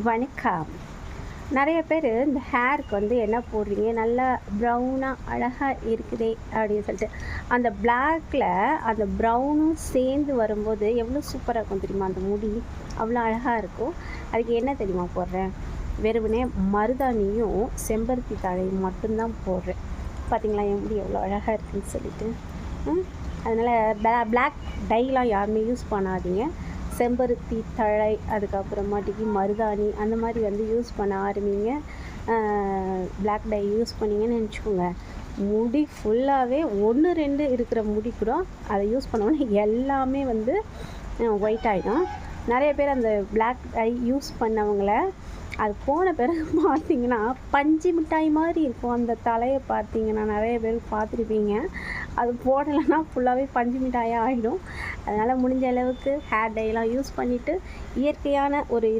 வணக்கம். நிறைய பேர் இந்த ஹேருக்கு வந்து என்ன போடுறீங்க, நல்லா ப்ரௌனாக அழகாக இருக்குதே அப்படின்னு சொல்லிட்டு, அந்த பிளாக்கில் அந்த ப்ரௌனும் சேர்ந்து வரும்போது எவ்வளோ சூப்பராக இருக்கும் தெரியுமா? அந்த முடி அவ்வளோ அழகாக இருக்கும். அதுக்கு என்ன தெரியுமா போடுறேன்? வெறுமனே மருதாணியும் செம்பருத்தி தழையும் மட்டும்தான் போடுறேன். பார்த்தீங்களா என் முடி எவ்வளோ அழகாக இருக்குதுன்னு சொல்லிட்டு. அதனால் பிளாக் டைலாம் யாருமே யூஸ் பண்ணாதீங்க. செம்பருத்தி தழை, அதுக்கப்புறமாட்டிக்கு மருதாணி அந்த மாதிரி வந்து யூஸ் பண்ண ஆரம்பிங்க. பிளாக் டை யூஸ் பண்ணிங்கன்னு நினச்சிக்கோங்க, முடி ஃபுல்லாகவே 1-2 இருக்கிற முடி கூட அதை யூஸ் பண்ணோன்னே எல்லாமே வந்து ஒயிட் ஆகிடும். நிறைய பேர் அந்த பிளாக் டை யூஸ் பண்ணவங்கள அது போன பிறகு பார்த்தீங்கன்னா பஞ்சு மிட்டாய் மாதிரி இருக்கும். அந்த தலையை பார்த்தீங்கன்னா நிறைய பேர் பார்த்துருப்பீங்க. அது போடலைன்னா ஃபுல்லாகவே பஞ்சு மிட்டாயாக ஆகிடும். அதனால் முடிஞ்ச அளவுக்கு ஹேர் டைலாம் யூஸ் பண்ணிவிட்டு இயற்கையான ஒரு இதை